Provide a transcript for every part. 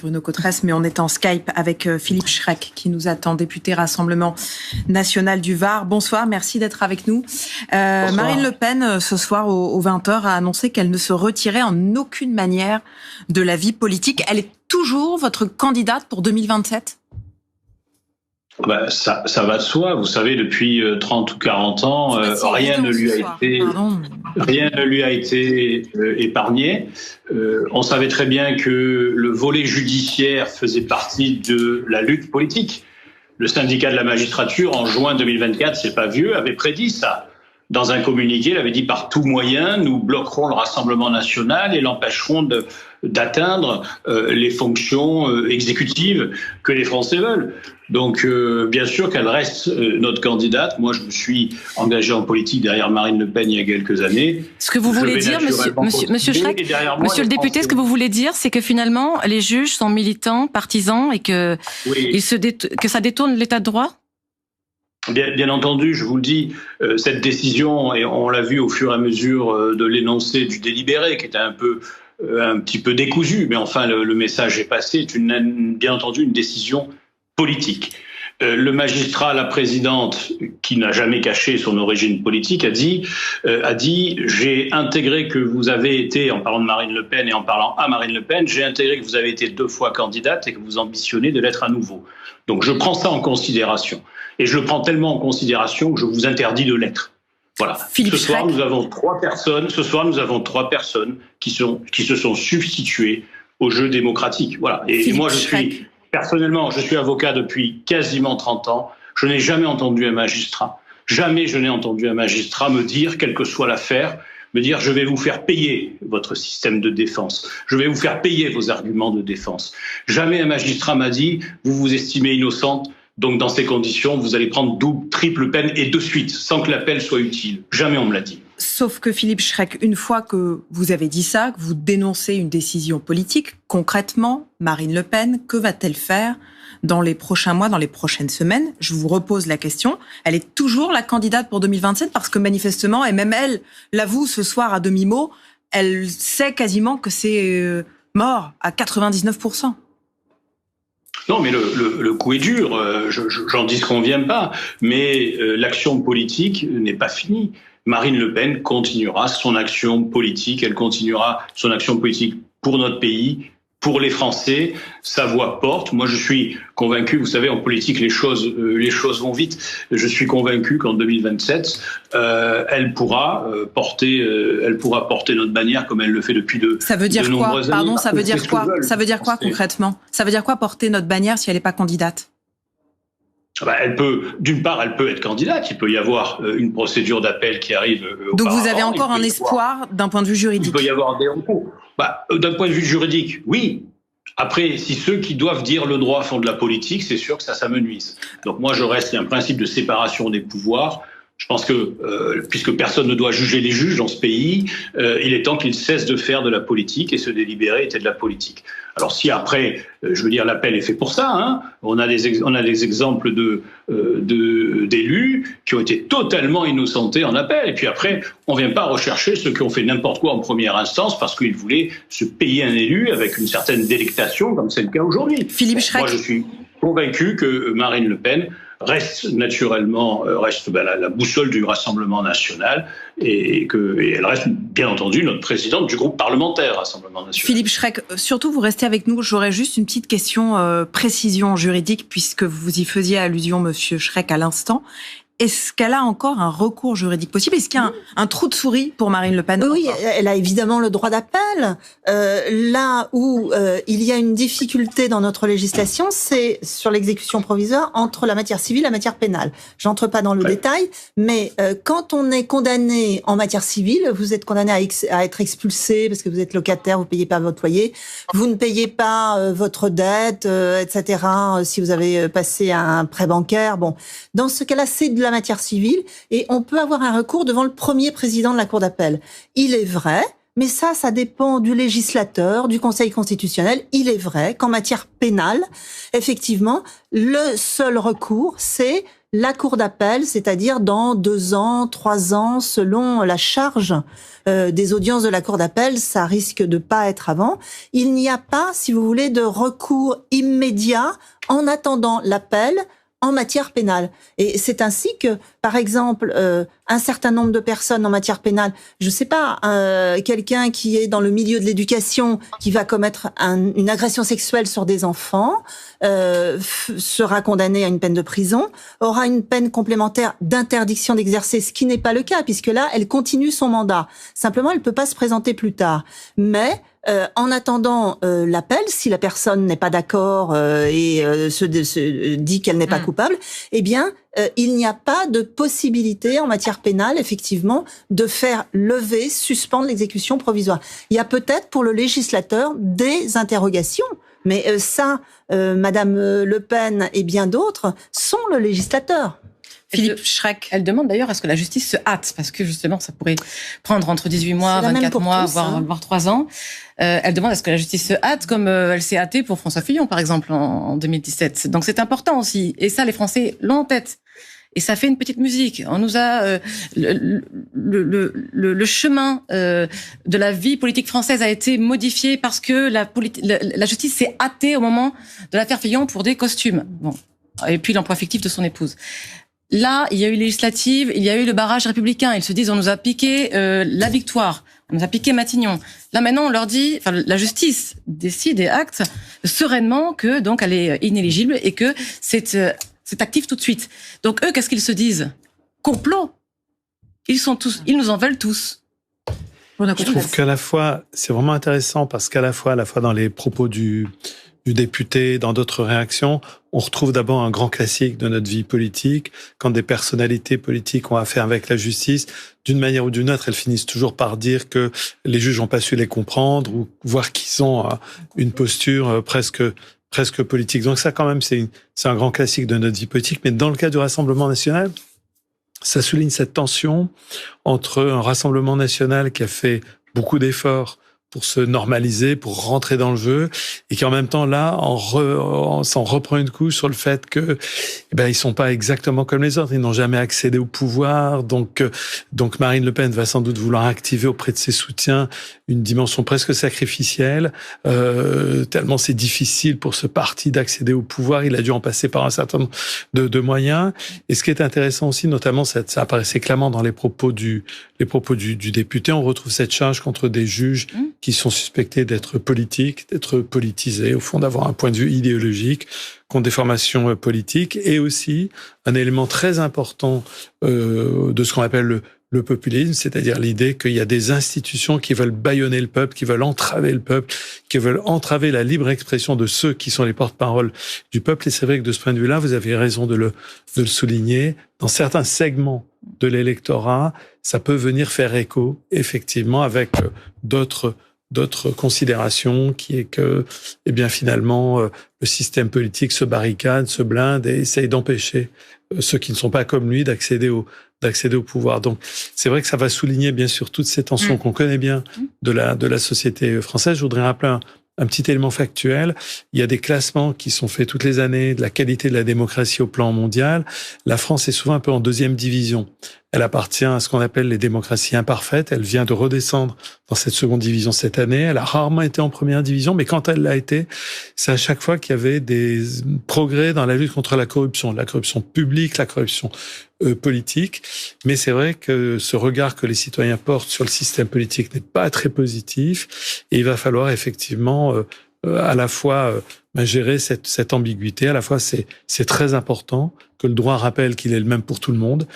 Bruno Cotresse, mais on est en Skype avec Philippe Schreck qui nous attend, député Rassemblement National du Var. Bonsoir, merci d'être avec nous. Marine Le Pen, ce soir aux 20h, a annoncé qu'elle ne se retirait en aucune manière de la vie politique. Elle est toujours votre candidate pour 2027 ? Ça va de soi. Vous savez, depuis 30 ou 40 ans, rien ne lui a été épargné. On savait très bien que le volet judiciaire faisait partie de la lutte politique. Le syndicat de la magistrature, en juin 2024, c'est pas vieux, avait prédit ça. Dans un communiqué, il avait dit par tout moyen, nous bloquerons le Rassemblement national et l'empêcherons d'atteindre les fonctions exécutives que les Français veulent. Donc, bien sûr qu'elle reste notre candidate. Moi, je me suis engagé en politique derrière Marine Le Pen il y a quelques années. Ce que vous voulez dire, monsieur Schreck, monsieur le député, ce que vous voulez dire, c'est que finalement, les juges sont militants, partisans, et que, que ça détourne l'état de droit ? Bien entendu, je vous le dis, cette décision, et on l'a vu au fur et à mesure de l'énoncé du délibéré, qui était un petit peu décousu, mais enfin le message est passé, c'est bien entendu une décision politique. Le magistrat, la présidente, qui n'a jamais caché son origine politique, a dit j'ai intégré que vous avez été, en parlant de Marine Le Pen et en parlant à Marine Le Pen, j'ai intégré que vous avez été 2 fois candidate et que vous ambitionnez de l'être à nouveau. Donc je prends ça en considération. Et je le prends tellement en considération que je vous interdis de l'être. Voilà. Ce soir, nous avons 3 personnes qui se sont substituées au jeu démocratique. Voilà. Et moi, personnellement, je suis avocat depuis quasiment 30 ans. Je n'ai jamais entendu un magistrat. Jamais je n'ai entendu un magistrat me dire, quelle que soit l'affaire, me dire je vais vous faire payer votre système de défense. Je vais vous faire payer vos arguments de défense. Jamais un magistrat m'a dit, vous vous estimez innocente. Donc, dans ces conditions, vous allez prendre double, triple peine et de suite, sans que l'appel soit utile. Jamais on me l'a dit. Sauf que Philippe Schreck, une fois que vous avez dit ça, que vous dénoncez une décision politique, concrètement, Marine Le Pen, que va-t-elle faire dans les prochains mois, dans les prochaines semaines ? Je vous repose la question. Elle est toujours la candidate pour 2027 parce que manifestement, et même elle l'avoue ce soir à demi-mot, elle sait quasiment que c'est mort à 99%. Non, mais le coup est dur, j'en disconviens pas, mais l'action politique n'est pas finie. Marine Le Pen continuera son action politique, elle continuera son action politique pour notre pays, pour les Français, sa voix porte. Moi, je suis convaincu, vous savez, en politique, les choses vont vite. Je suis convaincu qu'en 2027, elle pourra porter notre bannière comme elle le fait depuis de nombreuses années. Ça veut dire quoi ? Pardon, ça veut dire quoi ? Ça veut dire quoi concrètement ? Ça veut dire quoi porter notre bannière si elle n'est pas candidate ? D'une part, elle peut être candidate. Il peut y avoir une procédure d'appel qui arrive. Donc vous avez encore un espoir d'un point de vue juridique ? Il peut y avoir des recours. D'un point de vue juridique, oui. Après, si ceux qui doivent dire le droit font de la politique, c'est sûr que ça m'amenuise. Donc moi, il y a un principe de séparation des pouvoirs. Je pense que, puisque personne ne doit juger les juges dans ce pays, il est temps qu'ils cessent de faire de la politique, et ce délibéré était de la politique. Alors si après, l'appel est fait pour ça, hein, on a des exemples d'élus qui ont été totalement innocentés en appel, et puis après, on vient pas rechercher ceux qui ont fait n'importe quoi en première instance parce qu'ils voulaient se payer un élu avec une certaine délectation, comme c'est le cas aujourd'hui. Philippe Schreck. Moi, je suis convaincu que Marine Le Pen reste la boussole du Rassemblement national et elle reste bien entendu notre présidente du groupe parlementaire Rassemblement national. Philippe Schreck, surtout vous restez avec nous. J'aurais juste une petite question précision juridique puisque vous y faisiez allusion, monsieur Schreck, à l'instant. Est-ce qu'elle a encore un recours juridique possible ? Est-ce qu'il y a un trou de souris pour Marine Le Pen ? Oui, elle a évidemment le droit d'appel. Là où il y a une difficulté dans notre législation, c'est sur l'exécution provisoire entre la matière civile et la matière pénale. J'entre pas dans le détail, mais quand on est condamné en matière civile, vous êtes condamné à être expulsé parce que vous êtes locataire, vous payez pas votre loyer, vous ne payez pas votre dette, etc. Si vous avez passé un prêt bancaire. Bon, dans ce cas-là, c'est de la matière civile et on peut avoir un recours devant le premier président de la Cour d'appel. Il est vrai, mais ça dépend du législateur, du Conseil constitutionnel. Il est vrai qu'en matière pénale, effectivement, le seul recours, c'est la cour d'appel, c'est-à-dire dans 2 ans, 3 ans, selon la charge des audiences de la cour d'appel, ça risque de pas être avant. Il n'y a pas, si vous voulez, de recours immédiat en attendant l'appel en matière pénale. Et c'est ainsi que, par exemple, un certain nombre de personnes en matière pénale, je sais pas, quelqu'un qui est dans le milieu de l'éducation, qui va commettre une agression sexuelle sur des enfants, sera condamné à une peine de prison, aura une peine complémentaire d'interdiction d'exercer, ce qui n'est pas le cas, puisque là, elle continue son mandat. Simplement, elle peut pas se présenter plus tard. Mais en attendant l'appel, si la personne n'est pas d'accord et se dit qu'elle n'est pas coupable, eh bien, il n'y a pas de possibilité en matière pénale, effectivement, de faire lever, suspendre l'exécution provisoire. Il y a peut-être pour le législateur des interrogations, mais Madame Le Pen et bien d'autres sont le législateur. Philippe Schreck. Elle demande d'ailleurs à ce que la justice se hâte, parce que justement, ça pourrait prendre entre 18 mois, 24 mois, voire 3 ans. Elle demande à ce que la justice se hâte, comme elle s'est hâtée pour François Fillon, par exemple, en 2017. Donc c'est important aussi. Et ça, les Français l'ont en tête. Et ça fait une petite musique. On nous a le chemin de la vie politique française a été modifié parce que la justice s'est hâtée au moment de l'affaire Fillon pour des costumes. Bon, et puis l'emploi fictif de son épouse. Là, il y a eu législative, il y a eu le barrage républicain. Ils se disent, on nous a piqué la victoire, on nous a piqué Matignon. Là, maintenant, on leur dit, enfin, la justice décide et acte sereinement que donc elle est inéligible et que c'est actif tout de suite. Donc eux, qu'est-ce qu'ils se disent? Complot. Ils nous en veulent tous. Je trouve qu'à la fois, c'est vraiment intéressant parce qu'à la fois dans les propos du député, dans d'autres réactions, on retrouve d'abord un grand classique de notre vie politique. Quand des personnalités politiques ont affaire avec la justice, d'une manière ou d'une autre, elles finissent toujours par dire que les juges n'ont pas su les comprendre ou voir qu'ils ont une posture presque politique. Donc ça, quand même, c'est un grand classique de notre vie politique. Mais dans le cas du Rassemblement national, ça souligne cette tension entre un Rassemblement national qui a fait beaucoup d'efforts pour se normaliser, pour rentrer dans le jeu, et qui en même temps là, s'en reprend une couche sur le fait que, ils sont pas exactement comme les autres, ils n'ont jamais accédé au pouvoir, donc Marine Le Pen va sans doute vouloir activer auprès de ses soutiens une dimension presque sacrificielle, tellement c'est difficile pour ce parti d'accéder au pouvoir, il a dû en passer par un certain nombre de moyens. Et ce qui est intéressant aussi, notamment, ça apparaissait clairement dans les propos du député, on retrouve cette charge contre des juges qui sont suspectés d'être politiques, d'être politisés, au fond d'avoir un point de vue idéologique, contre des formations politiques, et aussi un élément très important de ce qu'on appelle le populisme, c'est-à-dire l'idée qu'il y a des institutions qui veulent bâillonner le peuple, qui veulent entraver le peuple, qui veulent entraver la libre expression de ceux qui sont les porte-parole du peuple. Et c'est vrai que de ce point de vue-là, vous avez raison de le souligner. Dans certains segments de l'électorat, ça peut venir faire écho, effectivement, avec d'autres considérations, qui est que, finalement, le système politique se barricade, se blinde et essaye d'empêcher ceux qui ne sont pas comme lui d'accéder au pouvoir. Donc, c'est vrai que ça va souligner, bien sûr, toutes ces tensions qu'on connaît bien de la société française. Je voudrais rappeler un petit élément factuel. Il y a des classements qui sont faits toutes les années de la qualité de la démocratie au plan mondial. La France est souvent un peu en deuxième division. Elle appartient à ce qu'on appelle les démocraties imparfaites. Elle vient de redescendre dans cette seconde division cette année. Elle a rarement été en première division, mais quand elle l'a été, c'est à chaque fois qu'il y avait des progrès dans la lutte contre la corruption publique, la corruption politique. Mais c'est vrai que ce regard que les citoyens portent sur le système politique n'est pas très positif. Et il va falloir effectivement à la fois gérer cette ambiguïté. À la fois, c'est très important que le droit rappelle qu'il est le même pour tout le monde.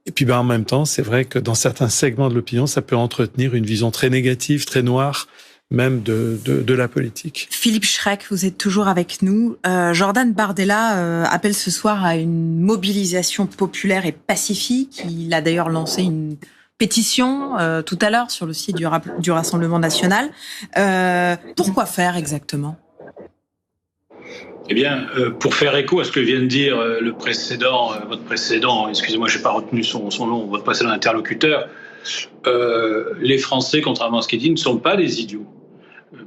Et puis, en même temps, c'est vrai que dans certains segments de l'opinion, ça peut entretenir une vision très négative, très noire, même de la politique. Philippe Schreck, vous êtes toujours avec nous. Jordan Bardella appelle ce soir à une mobilisation populaire et pacifique. Il a d'ailleurs lancé une pétition tout à l'heure sur le site du Rassemblement national. Pourquoi faire exactement ? Eh bien, pour faire écho à ce que vient de dire votre précédent, excusez-moi, je n'ai pas retenu son nom, votre précédent interlocuteur, les Français, contrairement à ce qui est dit, ne sont pas des idiots.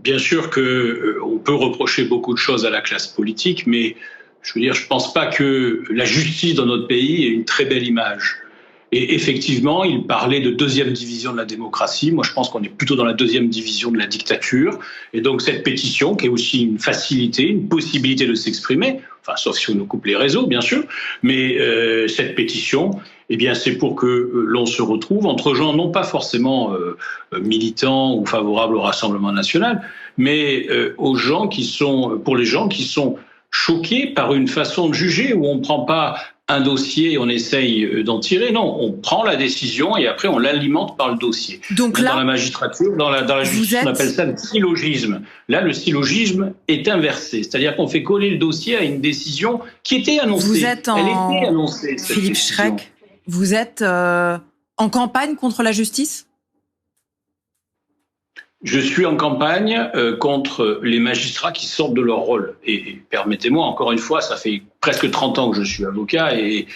Bien sûr qu'on peut reprocher beaucoup de choses à la classe politique, mais Je veux dire, je pense pas que la justice dans notre pays ait une très belle image. Et effectivement, il parlait de deuxième division de la démocratie. Moi, je pense qu'on est plutôt dans la deuxième division de la dictature. Et donc, cette pétition, qui est aussi une facilité, une possibilité de s'exprimer, enfin, sauf si on nous coupe les réseaux, bien sûr, mais cette pétition, eh bien, c'est pour que l'on se retrouve entre gens non pas forcément militants ou favorables au Rassemblement national, mais pour les gens qui sont choqués par une façon de juger où on ne prend pas un dossier et on essaye d'en tirer. Non, on prend la décision et après on l'alimente par le dossier. Donc là, dans la magistrature, dans la justice, on appelle ça le syllogisme. Là, le syllogisme est inversé. C'est-à-dire qu'on fait coller le dossier à une décision qui était annoncée. Vous êtes Elle était annoncée, Philippe Schreck, vous êtes en campagne contre la justice ? Je suis en campagne contre les magistrats qui sortent de leur rôle. Et permettez-moi, encore une fois, ça fait presque 30 ans que je suis avocat et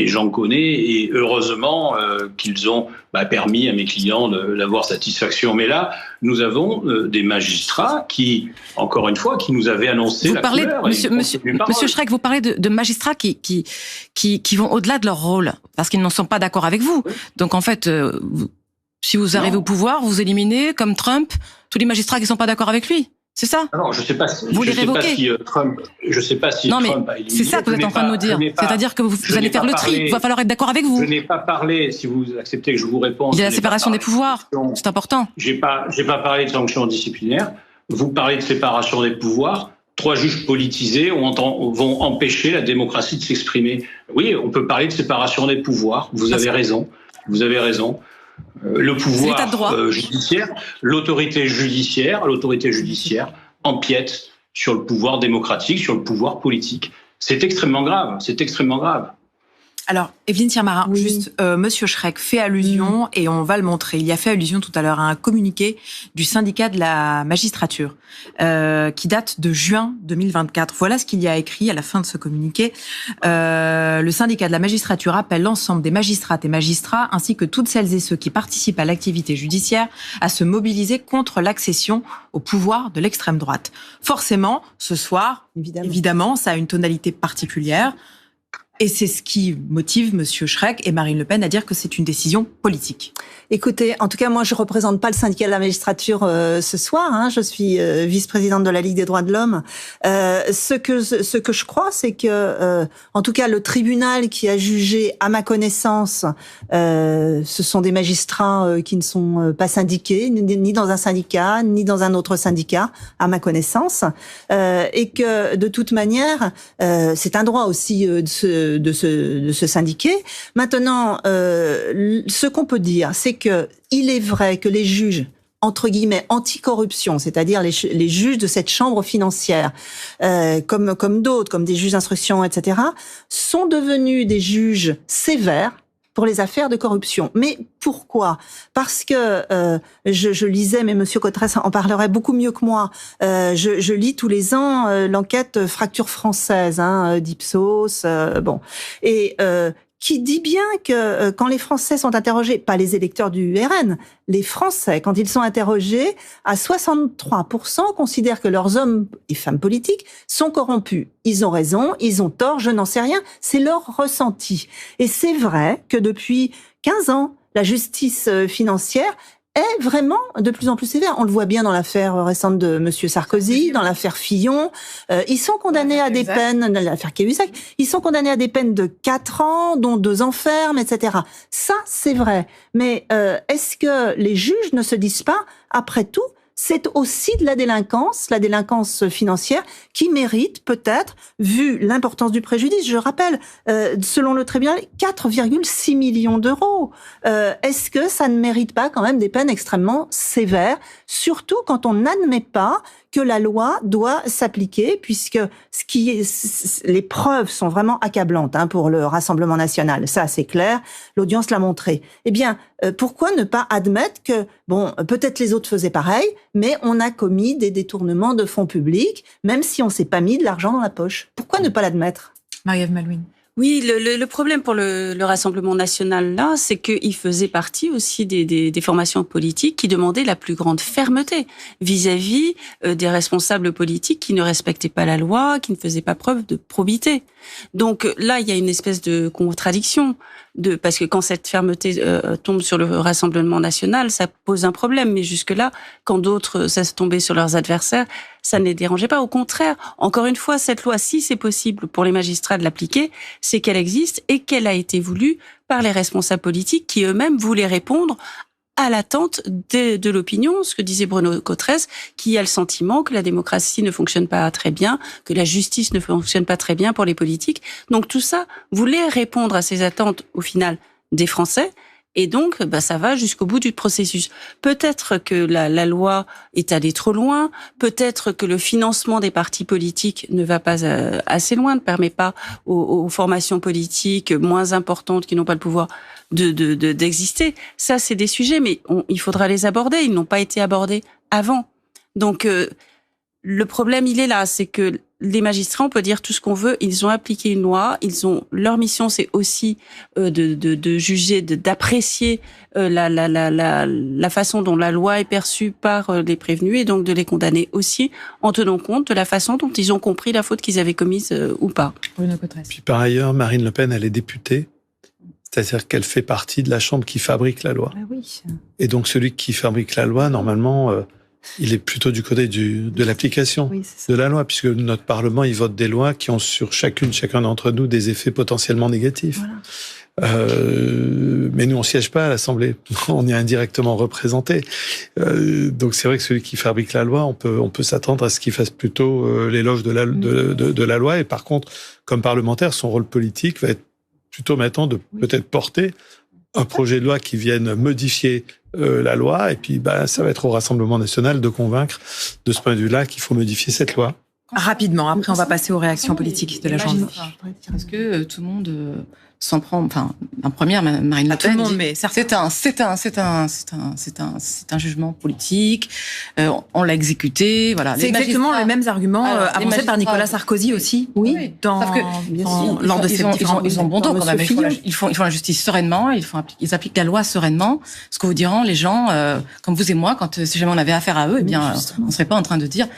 j'en connais. Et heureusement qu'ils ont permis à mes clients d'avoir satisfaction. Mais là, nous avons des magistrats qui, encore une fois, qui nous avaient annoncé la couleur. Monsieur Schreck, vous parlez de magistrats qui vont au-delà de leur rôle, parce qu'ils ne sont pas d'accord avec vous. Donc en fait... Si vous arrivez au pouvoir, vous éliminez, comme Trump, tous les magistrats qui ne sont pas d'accord avec lui. C'est ça ? Non, je ne sais pas si, vous les révoquez. Trump a éliminé. C'est ça que vous êtes en train de nous dire. C'est-à-dire que vous allez faire le tri. Il va falloir être d'accord avec vous. Je n'ai pas parlé, si vous acceptez que je vous réponde. Il y a la séparation des pouvoirs. C'est important. J'ai pas parlé de sanctions disciplinaires. Vous parlez de séparation des pouvoirs. 3 juges politisés vont empêcher la démocratie de s'exprimer. Oui, on peut parler de séparation des pouvoirs. Vous avez raison. Vous avez raison. Le pouvoir judiciaire, l'autorité judiciaire empiète sur le pouvoir démocratique, sur le pouvoir politique. C'est extrêmement grave. C'est extrêmement grave. Alors, Evelyne Siermarin, oui. Juste, Monsieur Schreck fait allusion, et on va le montrer, il y a fait allusion tout à l'heure à un communiqué du syndicat de la magistrature, qui date de juin 2024. Voilà ce qu'il y a écrit à la fin de ce communiqué. Le syndicat de la magistrature appelle l'ensemble des magistrates et magistrats, ainsi que toutes celles et ceux qui participent à l'activité judiciaire, à se mobiliser contre l'accession au pouvoir de l'extrême droite. Forcément, ce soir, évidemment, ça a une tonalité particulière. Et c'est ce qui motive Monsieur Schreck et Marine Le Pen à dire que c'est une décision politique. Écoutez, en tout cas, moi, je représente pas le syndicat de la magistrature ce soir. Hein, je suis vice-présidente de la Ligue des droits de l'homme. Ce que je crois, c'est que, en tout cas, le tribunal qui a jugé, à ma connaissance, ce sont des magistrats qui ne sont pas syndiqués, ni dans un syndicat, ni dans un autre syndicat, à ma connaissance, et que, de toute manière, c'est un droit aussi de se syndiquer. Maintenant, ce qu'on peut dire, c'est que il est vrai que les juges, entre guillemets, anticorruption, c'est-à-dire les juges de cette chambre financière, comme d'autres, comme des juges d'instruction, etc., sont devenus des juges sévères pour les affaires de corruption. Mais pourquoi ? Parce que je lisais, mais Monsieur Cotteresse en parlerait beaucoup mieux que moi. Je lis tous les ans l'enquête Fracture française, d'Ipsos, et qui dit bien que quand les Français sont interrogés, pas les électeurs du RN, les Français, quand ils sont interrogés, à 63% considèrent que leurs hommes et femmes politiques sont corrompus. Ils ont raison, ils ont tort, je n'en sais rien, c'est leur ressenti. Et c'est vrai que depuis 15 ans, la justice financière est vraiment de plus en plus sévère. On le voit bien dans l'affaire récente de Monsieur Sarkozy, dans l'affaire Fillon. Ils sont condamnés à des peines, dans l'affaire Cahuzac, ils sont condamnés à des peines de 4 ans, dont 2 ans ferme, etc. Ça, c'est vrai. Mais est-ce que les juges ne se disent pas, après tout, c'est aussi de la délinquance financière, qui mérite peut-être, vu l'importance du préjudice, je rappelle, selon le tribunal, 4,6 millions d'euros. Est-ce que ça ne mérite pas quand même des peines extrêmement sévères, surtout quand on n'admet pas que la loi doit s'appliquer, puisque les preuves sont vraiment accablantes pour le Rassemblement national. Ça, c'est clair. L'audience l'a montré. Eh bien, pourquoi ne pas admettre que, peut-être les autres faisaient pareil, mais on a commis des détournements de fonds publics, même si on s'est pas mis de l'argent dans la poche. Pourquoi ne pas l'admettre ? Marie-Ève Malouine. Oui, le problème pour le Rassemblement national, là, c'est qu'il faisait partie aussi des formations politiques qui demandaient la plus grande fermeté vis-à-vis des responsables politiques qui ne respectaient pas la loi, qui ne faisaient pas preuve de probité. Donc là, il y a une espèce de contradiction, parce que quand cette fermeté tombe sur le Rassemblement national, ça pose un problème. Mais jusque-là, quand d'autres cessent de tomber sur leurs adversaires, ça ne les dérangeait pas. Au contraire, encore une fois, cette loi, si c'est possible pour les magistrats de l'appliquer, c'est qu'elle existe et qu'elle a été voulue par les responsables politiques qui eux-mêmes voulaient répondre à l'attente de l'opinion, ce que disait Bruno Cotresse, qui a le sentiment que la démocratie ne fonctionne pas très bien, que la justice ne fonctionne pas très bien pour les politiques. Donc tout ça voulait répondre à ces attentes, au final, des Français. Et donc, ça va jusqu'au bout du processus. Peut-être que la loi est allée trop loin. Peut-être que le financement des partis politiques ne va pas assez loin, ne permet pas aux formations politiques moins importantes qui n'ont pas le pouvoir d'exister. Ça, c'est des sujets, mais il faudra les aborder. Ils n'ont pas été abordés avant. Donc, le problème, il est là, c'est que les magistrats, on peut dire tout ce qu'on veut, ils ont appliqué une loi, leur mission, c'est aussi de juger, d'apprécier la façon dont la loi est perçue par les prévenus et donc de les condamner aussi en tenant compte de la façon dont ils ont compris la faute qu'ils avaient commise ou pas. Puis par ailleurs, Marine Le Pen, elle est députée, c'est-à-dire qu'elle fait partie de la chambre qui fabrique la loi. Ah oui. Et donc celui qui fabrique la loi, normalement, il est plutôt du côté de l'application de la loi, puisque notre Parlement, il vote des lois qui ont sur chacun d'entre nous des effets potentiellement négatifs. Voilà. Mais nous, on siège pas à l'Assemblée. On est indirectement représentés. Donc c'est vrai que celui qui fabrique la loi, on peut s'attendre à ce qu'il fasse plutôt l'éloge de la loi. Et par contre, comme parlementaire, son rôle politique va être plutôt maintenant de peut-être porter un projet de loi qui vienne modifier la loi, et puis ça va être au Rassemblement national de convaincre de ce point de vue-là qu'il faut modifier cette loi. Rapidement, après on va passer aux réactions politiques de la journée. Parce que tout le monde s'en prend, enfin, en première, Marine Le Pen. Tout le monde, mais c'est un jugement politique. On l'a exécuté, voilà. C'est exactement les mêmes arguments avancés par Nicolas Sarkozy aussi. Oui. Lors de ces différents. Ils ont bon dos quand même. Ils font la justice sereinement. Ils appliquent la loi sereinement. Ce que vous diront les gens, comme vous et moi, quand si jamais on avait affaire à eux, eh bien, on serait pas en train de dire.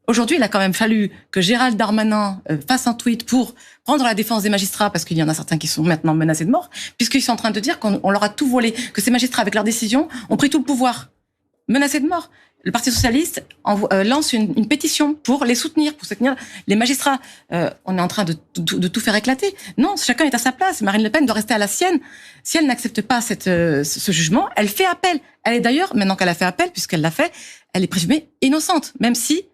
Aujourd'hui, il a quand même fallu que Gérald Darmanin fasse un tweet pour prendre la défense des magistrats, parce qu'il y en a certains qui sont maintenant menacés de mort, puisqu'ils sont en train de dire qu'on leur a tout volé, que ces magistrats, avec leurs décisions, ont pris tout le pouvoir. Menacés de mort. Le Parti socialiste lance une pétition pour les soutenir, pour soutenir les magistrats. On est en train de tout faire éclater. Non, chacun est à sa place. Marine Le Pen doit rester à la sienne. Si elle n'accepte pas ce jugement, elle fait appel. Elle est d'ailleurs, maintenant qu'elle a fait appel, puisqu'elle l'a fait, elle est présumée innocente, même si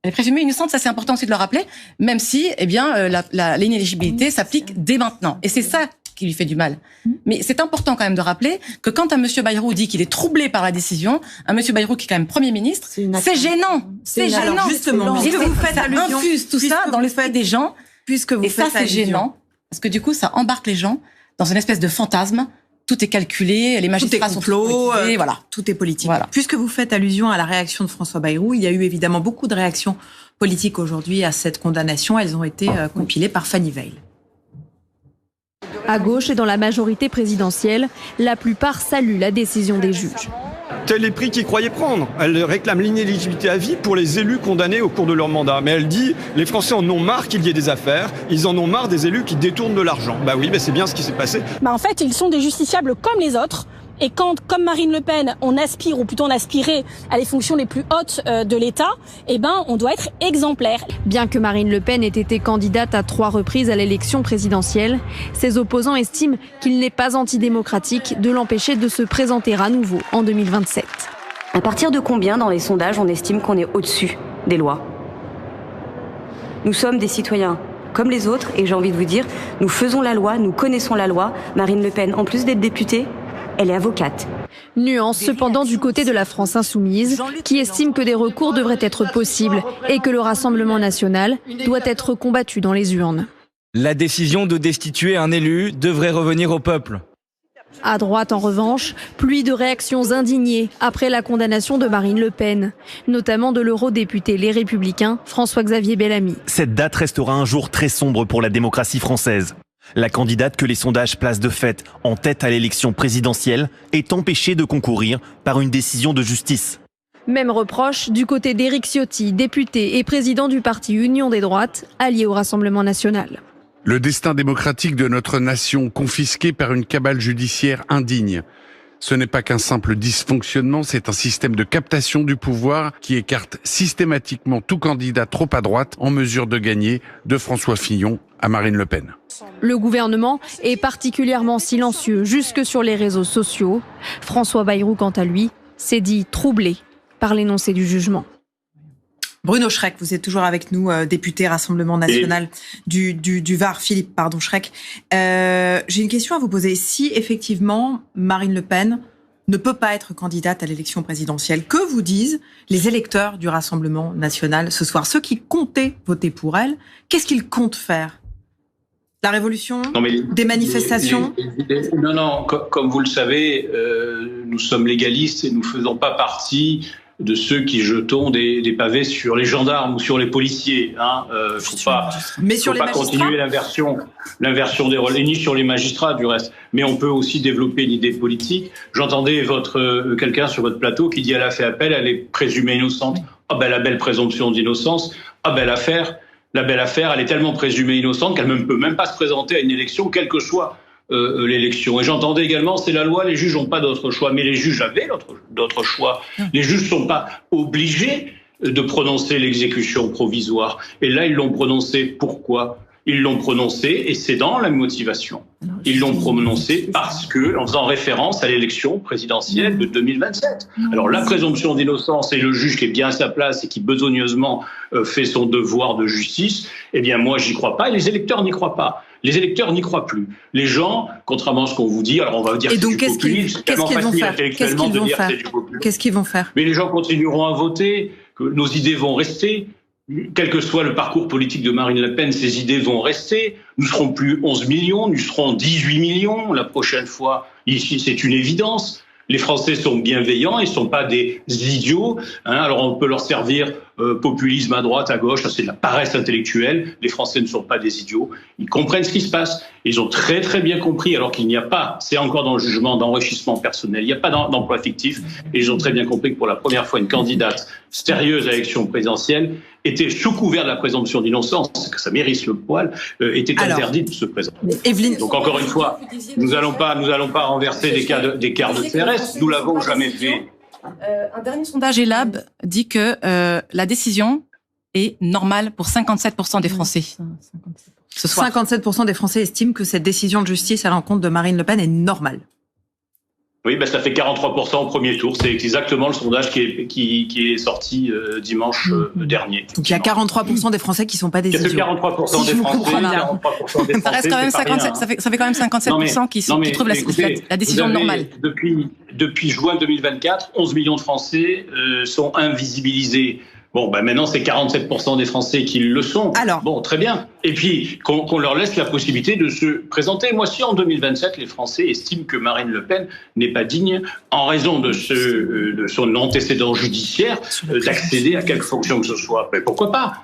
elle est présumée innocente, ça c'est important aussi de le rappeler, même si, eh bien, l'inéligibilité s'applique dès maintenant. Et c'est ça qui lui fait du mal. Mais c'est important quand même de rappeler que quand un monsieur Bayrou dit qu'il est troublé par la décision, un monsieur Bayrou qui est quand même Premier ministre, c'est gênant. C'est gênant. Alors justement, puisque vous faites allusion, ça infuse tout ça dans l'esprit des gens. Puisque vous et ça, c'est gênant. Parce que du coup, ça embarque les gens dans une espèce de fantasme. Tout est calculé, les magistrats sont politisés, voilà. Tout est politique. Voilà. Puisque vous faites allusion à la réaction de François Bayrou, il y a eu évidemment beaucoup de réactions politiques aujourd'hui à cette condamnation. Elles ont été compilées par Fanny Veil. À gauche et dans la majorité présidentielle, la plupart saluent la décision des juges. Tel est le prix qu'ils croyaient prendre. Elle réclame l'inéligibilité à vie pour les élus condamnés au cours de leur mandat. Mais elle dit, les Français en ont marre qu'il y ait des affaires, ils en ont marre des élus qui détournent de l'argent. Bah oui, c'est bien ce qui s'est passé. En fait, ils sont des justiciables comme les autres. Et quand, comme Marine Le Pen, on aspire, ou plutôt on aspirait à les fonctions les plus hautes de l'État, on doit être exemplaire. Bien que Marine Le Pen ait été candidate à 3 reprises à l'élection présidentielle, ses opposants estiment qu'il n'est pas antidémocratique de l'empêcher de se présenter à nouveau en 2027. À partir de combien dans les sondages on estime qu'on est au-dessus des lois ? Nous sommes des citoyens comme les autres, et j'ai envie de vous dire, nous faisons la loi, nous connaissons la loi. Marine Le Pen, en plus d'être députée, elle est avocate. Nuance cependant du côté de la France insoumise, qui estime que des recours devraient être possibles et que le Rassemblement national doit être combattu dans les urnes. La décision de destituer un élu devrait revenir au peuple. À droite, en revanche, pluie de réactions indignées après la condamnation de Marine Le Pen, notamment de l'eurodéputé Les Républicains, François-Xavier Bellamy. Cette date restera un jour très sombre pour la démocratie française. La candidate que les sondages placent de fait en tête à l'élection présidentielle est empêchée de concourir par une décision de justice. Même reproche du côté d'Éric Ciotti, député et président du parti Union des droites, allié au Rassemblement national. Le destin démocratique de notre nation confisqué par une cabale judiciaire indigne. Ce n'est pas qu'un simple dysfonctionnement, c'est un système de captation du pouvoir qui écarte systématiquement tout candidat trop à droite en mesure de gagner, de François Fillon à Marine Le Pen. Le gouvernement est particulièrement silencieux jusque sur les réseaux sociaux. François Bayrou, quant à lui, s'est dit troublé par l'énoncé du jugement. Bruno Schreck, vous êtes toujours avec nous, député Rassemblement National du Var. Philippe, Schreck. J'ai une question à vous poser. Si effectivement Marine Le Pen ne peut pas être candidate à l'élection présidentielle, que vous disent les électeurs du Rassemblement National ce soir? Ceux qui comptaient voter pour elle, qu'est-ce qu'ils comptent faire? La révolution? Des manifestations? Non, comme vous le savez, nous sommes légalistes et nous ne faisons pas partie de ceux qui jetons des pavés sur les gendarmes ou sur les policiers. Faut pas continuer l'inversion des rôles, et ni sur les magistrats du reste. Mais on peut aussi développer une idée politique. J'entendais quelqu'un sur votre plateau qui dit elle a fait appel, elle est présumée innocente. La belle présomption d'innocence. La belle affaire, elle est tellement présumée innocente qu'elle ne peut même pas se présenter à une élection, quelle que soit l'élection. Et j'entendais également, c'est la loi, les juges n'ont pas d'autre choix. Mais les juges avaient d'autres choix. Les juges ne sont pas obligés de prononcer l'exécution provisoire. Et là, ils l'ont prononcé. Pourquoi? Ils l'ont prononcé, et c'est dans la motivation. Ils l'ont prononcé parce que, en faisant référence à l'élection présidentielle de 2027. Alors la présomption d'innocence et le juge qui est bien à sa place et qui besogneusement fait son devoir de justice, eh bien moi j'y crois pas et les électeurs n'y croient pas. Les électeurs n'y croient plus. Les gens, contrairement à ce qu'on vous dit, alors on va dire que c'est du populisme, c'est tellement facile intellectuellement de dire que c'est du populisme. Qu'est-ce qu'ils vont faire? Mais les gens continueront à voter, que nos idées vont rester. Quel que soit le parcours politique de Marine Le Pen, ces idées vont rester. Nous serons plus 11 millions, nous serons 18 millions la prochaine fois. Ici, c'est une évidence. Les Français sont bienveillants, ils ne sont pas des idiots. Alors on peut leur servir populisme à droite, à gauche, ça c'est de la paresse intellectuelle. Les Français ne sont pas des idiots, ils comprennent ce qui se passe. Ils ont très très bien compris, alors qu'il n'y a pas, c'est encore dans le jugement d'enrichissement personnel, il n'y a pas d'emploi fictif. Et ils ont très bien compris que pour la première fois, une candidate sérieuse à l'élection présidentielle était sous couvert de la présomption d'innocence, que ça mérite le poil, était interdite de se présenter. Evelyne. Donc encore une fois, nous allons pas renverser des quarts de CRS, nous l'avons jamais fait. Un dernier sondage ELAB dit que la décision est normale pour 57% des Français. Ce soir. 57% des Français estiment que cette décision de justice à l'encontre de Marine Le Pen est normale. Oui, ça fait 43% au premier tour. C'est exactement le sondage qui est sorti dimanche dernier. Donc il y a 43% des Français qui ne sont pas des idiots. Il y a 43% des Français, 43% des Français. Ça reste quand même 57, ça fait quand même 57% qui trouvent la décision normale. Depuis juin 2024, 11 millions de Français sont invisibilisés. Maintenant, c'est 47% des Français qui le sont. Alors. Très bien. Et puis, qu'on leur laisse la possibilité de se présenter. Moi, si en 2027, les Français estiment que Marine Le Pen n'est pas digne, en raison de son antécédent judiciaire, d'accéder à quelque fonction que ce soit, pourquoi pas?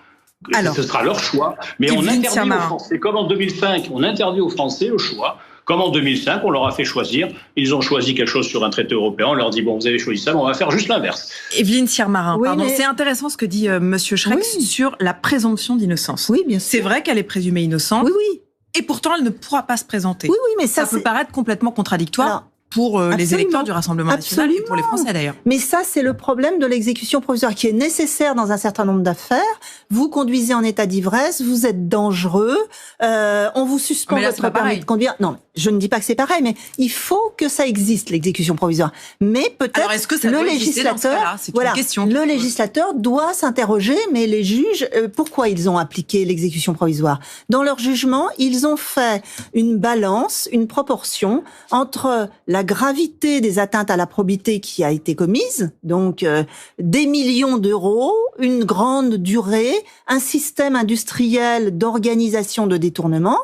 Alors, ce sera leur choix. Mais on interdit aux Français, comme en 2005, on interdit aux Français le choix. Comme en 2005, on leur a fait choisir. Ils ont choisi quelque chose sur un traité européen. On leur dit, vous avez choisi ça, mais on va faire juste l'inverse. Evelyne Siermarin, pardon. C'est intéressant ce que dit Monsieur Schreck sur la présomption d'innocence. Oui, bien sûr. C'est vrai qu'elle est présumée innocente. Oui. Et pourtant, elle ne pourra pas se présenter. Oui, mais ça peut paraître complètement contradictoire. Pour les électeurs du Rassemblement national et pour les Français d'ailleurs. Mais ça, c'est le problème de l'exécution provisoire qui est nécessaire dans un certain nombre d'affaires. Vous conduisez en état d'ivresse, vous êtes dangereux, on vous suspend votre permis de conduire. Non, je ne dis pas que c'est pareil, mais il faut que ça existe, l'exécution provisoire. Mais peut-être le législateur doit s'interroger, mais les juges, pourquoi ils ont appliqué l'exécution provisoire? Dans leur jugement, ils ont fait une balance, une proportion entre la gravité des atteintes à la probité qui a été commise, donc des millions d'euros, une grande durée, un système industriel d'organisation de détournement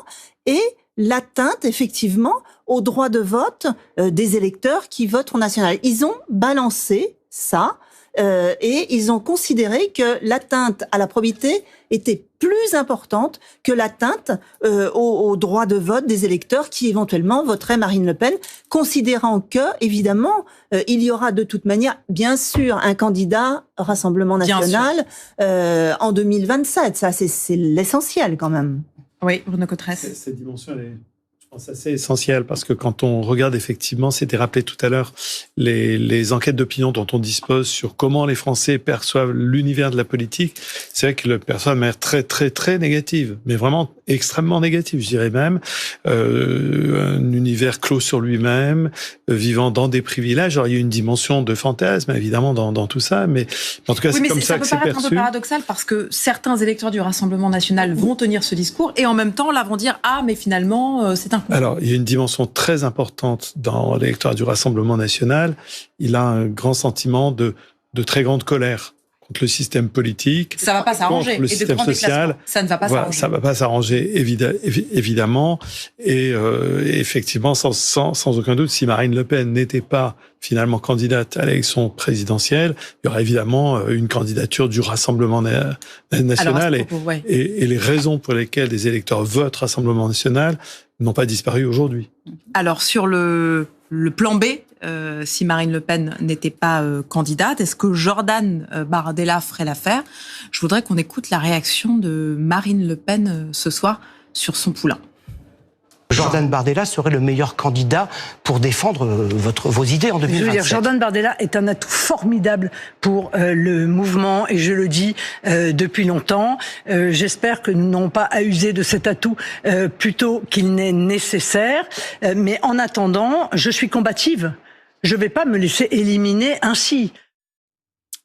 et l'atteinte effectivement au droit de vote des électeurs qui votent au national. Ils ont balancé ça et ils ont considéré que l'atteinte à la probité était plus importante que l'atteinte au droit de vote des électeurs qui éventuellement voteraient Marine Le Pen, considérant que, évidemment, il y aura de toute manière, bien sûr, un candidat Rassemblement National en 2027. Ça, c'est l'essentiel quand même. Oui, Bruno Cotresse. Cette dimension, elle est, je pense, assez essentielle parce que quand on regarde effectivement, c'était rappelé tout à l'heure, les enquêtes d'opinion dont on dispose sur comment les Français perçoivent l'univers de la politique, c'est vrai que le perçoivent de manière très, très, très négative, mais vraiment extrêmement négative, je dirais même. Un univers clos sur lui-même, vivant dans des privilèges. Alors, il y a une dimension de fantasme, évidemment, dans tout ça, mais en tout cas, c'est comme ça que c'est perçu. Ça peut paraître un peu paradoxal parce que certains électeurs du Rassemblement National vont tenir ce discours et en même temps, là, vont dire « Ah, mais finalement, c'est un coup ». Alors, il y a une dimension très importante dans l'électorat du Rassemblement National. Il a un grand sentiment de très grande colère contre le système politique, ça va pas s'arranger, contre le système social. Ça ne va pas s'arranger. Ça va pas s'arranger, évidemment. Et effectivement, sans aucun doute, si Marine Le Pen n'était pas finalement candidate à l'élection présidentielle, il y aurait évidemment une candidature du Rassemblement National. Et les raisons pour lesquelles les électeurs votent Rassemblement National n'ont pas disparu aujourd'hui. Alors, sur le plan B, si Marine Le Pen n'était pas candidate, est-ce que Jordan Bardella ferait l'affaire ? Je voudrais qu'on écoute la réaction de Marine Le Pen ce soir sur son poulain. Jordan Bardella serait le meilleur candidat pour défendre vos idées en 2027. Je veux dire, Jordan Bardella est un atout formidable pour le mouvement et je le dis depuis longtemps. J'espère que nous n'aurons pas à user de cet atout plutôt qu'il n'est nécessaire. Mais en attendant, je suis combative. Je ne vais pas me laisser éliminer ainsi.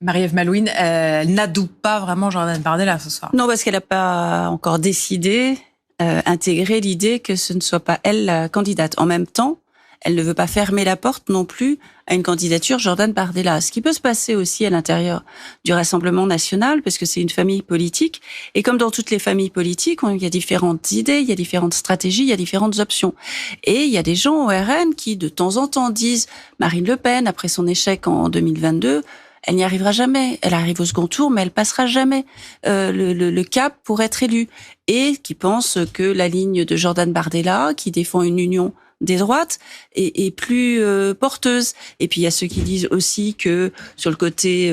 Marie-Ève Malouine, elle n'adoube pas vraiment Jordan Bardella ce soir. Non, parce qu'elle n'a pas encore décidé intégrer l'idée que ce ne soit pas elle la candidate. En même temps, elle ne veut pas fermer la porte non plus à une candidature Jordan Bardella. Ce qui peut se passer aussi à l'intérieur du Rassemblement National, parce que c'est une famille politique, et comme dans toutes les familles politiques, il y a différentes idées, il y a différentes stratégies, il y a différentes options. Et il y a des gens au RN qui, de temps en temps, disent Marine Le Pen, après son échec en 2022, elle n'y arrivera jamais. Elle arrive au second tour, mais elle passera jamais le cap pour être élue. Et qui pensent que la ligne de Jordan Bardella, qui défend une union des droites, est plus porteuse. Et puis il y a ceux qui disent aussi que sur le côté,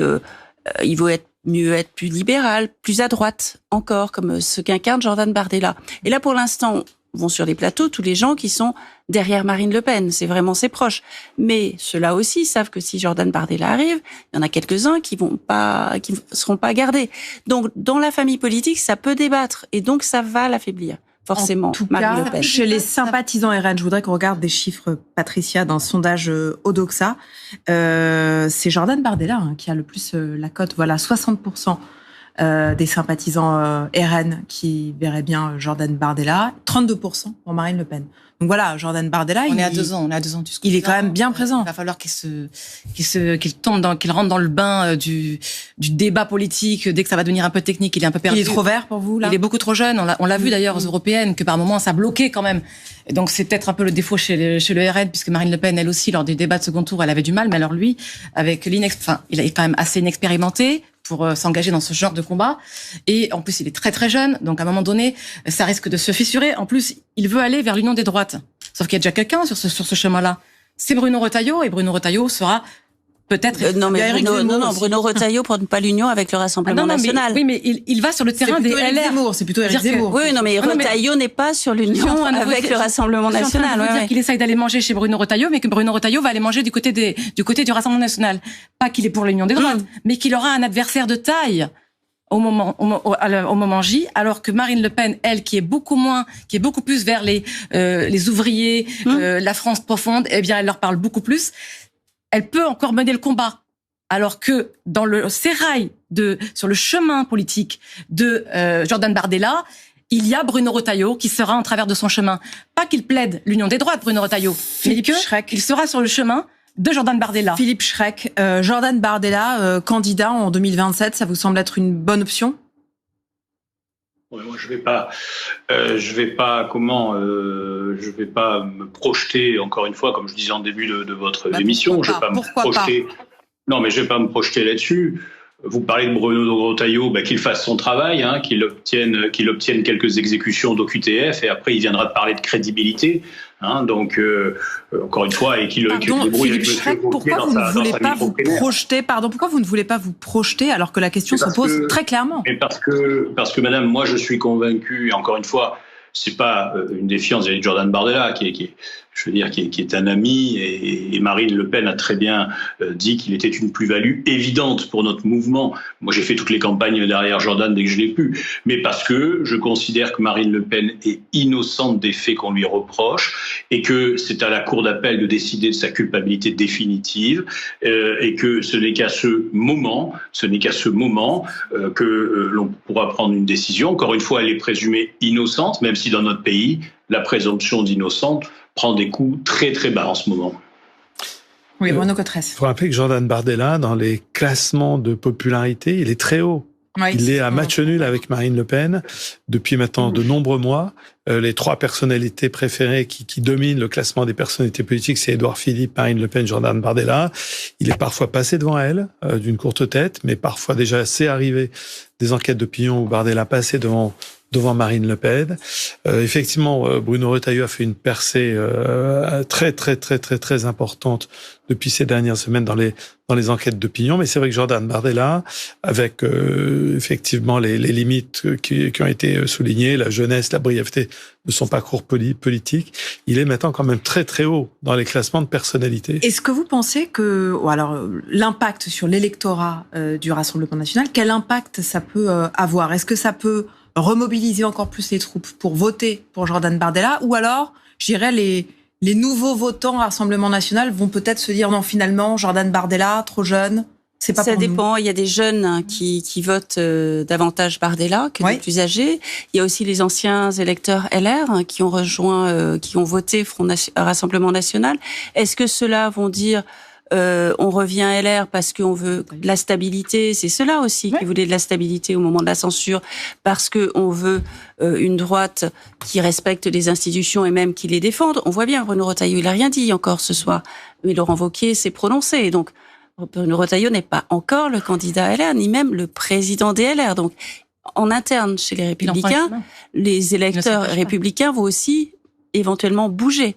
il vaut mieux être plus libéral, plus à droite encore, comme ce qu'incarne Jordan Bardella. Et là, pour l'instant, vont sur les plateaux tous les gens qui sont derrière Marine Le Pen. C'est vraiment ses proches. Mais ceux-là aussi savent que si Jordan Bardella arrive, il y en a quelques-uns qui seront pas gardés. Donc, dans la famille politique, ça peut débattre. Et donc, ça va l'affaiblir. Forcément, en tout Marine cas, Le Pen. Chez les sympathisants RN, je voudrais qu'on regarde des chiffres, Patricia, d'un sondage Odoxa. C'est Jordan Bardella qui a le plus la cote. Voilà, 60%. Des sympathisants RN qui verraient bien Jordan Bardella, 32% pour Marine Le Pen. Donc voilà, Jordan Bardella, on est à 2 ans du scrutin. Il est quand même bien présent. Il va falloir qu'il rentre dans le bain du débat politique dès que ça va devenir un peu technique. Il est un peu perdu. Il est trop vert pour vous là ? Il est beaucoup trop jeune. On l'a vu d'ailleurs aux européennes que par moments ça bloquait quand même. Et donc c'est peut-être un peu le défaut chez le RN puisque Marine Le Pen, elle aussi, lors des débats de second tour, elle avait du mal. Mais alors lui, avec il est quand même assez inexpérimenté pour s'engager dans ce genre de combat. Et en plus, il est très très jeune, donc à un moment donné, ça risque de se fissurer. En plus, il veut aller vers l'union des droites. Sauf qu'il y a déjà quelqu'un sur ce chemin-là. C'est Bruno Retailleau, et Bruno Retailleau sera peut-être... Bruno Retailleau prend pas l'union avec le Rassemblement National. Mais il va sur le terrain des LR. C'est plutôt Éric Zemmour. Oui, mais Retailleau n'est pas sur l'union avec le Rassemblement National. Je veux dire qu'il essaye d'aller manger chez Bruno Retailleau, mais que Bruno Retailleau va aller manger du côté du Rassemblement National. Pas qu'il est pour l'union des droites, mais qu'il aura un adversaire de taille au moment J, alors que Marine Le Pen, elle, qui est beaucoup plus vers les ouvriers, la France profonde, eh bien, elle leur parle beaucoup plus. Elle peut encore mener le combat. Alors que dans le sérail sur le chemin politique de Jordan Bardella, il y a Bruno Retailleau qui sera en travers de son chemin. Pas qu'il plaide l'union des droites, Bruno Retailleau, mais qu'il sera sur le chemin de Jordan Bardella. Philippe Schreck, Jordan Bardella, candidat en 2027, ça vous semble être une bonne option ? Ouais, moi, je vais pas me projeter encore une fois, comme je disais en début de votre émission. Je vais pas me projeter. Non, mais je vais pas me projeter là-dessus. Vous parlez de Bruno Retailleau, qu'il fasse son travail, qu'il obtienne quelques exécutions d'OQTF, et après il viendra de parler de crédibilité. Donc, encore une fois, et qu'il débrouille avec Philippe Schreck, pourquoi vous ne voulez pas vous projeter, pourquoi vous ne voulez pas vous projeter alors que la question se pose très clairement? Mais parce que madame, moi je suis convaincu, et encore une fois, c'est pas une défiance vis-à-vis de Jordan Bardella, qui est un ami, et Marine Le Pen a très bien dit qu'il était une plus-value évidente pour notre mouvement. Moi, j'ai fait toutes les campagnes derrière Jordan dès que je l'ai pu, mais parce que je considère que Marine Le Pen est innocente des faits qu'on lui reproche, et que c'est à la cour d'appel de décider de sa culpabilité définitive, et que ce n'est qu'à ce moment que l'on pourra prendre une décision. Encore une fois, elle est présumée innocente, même si dans notre pays, la présomption d'innocente prend des coups très très bas en ce moment. Oui, Bruno Cotresse. Il faut rappeler que Jordan Bardella, dans les classements de popularité, il est très haut. Oui, il est à match nul avec Marine Le Pen depuis maintenant de nombreux mois. Les trois personnalités préférées qui dominent le classement des personnalités politiques, c'est Édouard Philippe, Marine Le Pen, Jordan Bardella. Il est parfois passé devant elle, d'une courte tête, mais parfois déjà c'est arrivé des enquêtes d'opinion où Bardella passait devant Marine Le Pen. Effectivement, Bruno Retailleau a fait une percée très très très très très importante depuis ces dernières semaines dans les enquêtes d'opinion, mais c'est vrai que Jordan Bardella, avec effectivement les limites qui ont été soulignées, la jeunesse, la brièveté de son parcours politique, il est maintenant quand même très très haut dans les classements de personnalités. Est-ce que vous pensez que, l'impact sur l'électorat du Rassemblement national, quel impact ça peut avoir? Est-ce que ça peut remobiliser encore plus les troupes pour voter pour Jordan Bardella, ou alors, je dirais, les nouveaux votants Rassemblement national vont peut-être se dire non, finalement, Jordan Bardella, trop jeune, c'est pas pour nous. Ça dépend. Il y a des jeunes qui votent davantage Bardella que les plus âgés. Il y a aussi les anciens électeurs LR qui ont rejoint, qui ont voté Rassemblement national. Est-ce que ceux-là vont dire on revient à LR parce qu'on veut de la stabilité? C'est ceux-là aussi qui voulaient de la stabilité au moment de la censure, parce qu'on veut une droite qui respecte les institutions et même qui les défende. On voit bien, Bruno Retailleau, il a rien dit encore ce soir, mais Laurent Wauquiez s'est prononcé. Donc, Bruno Retailleau n'est pas encore le candidat LR, ni même le président des LR. Donc, en interne, chez les Républicains, les électeurs républicains vont aussi éventuellement bouger.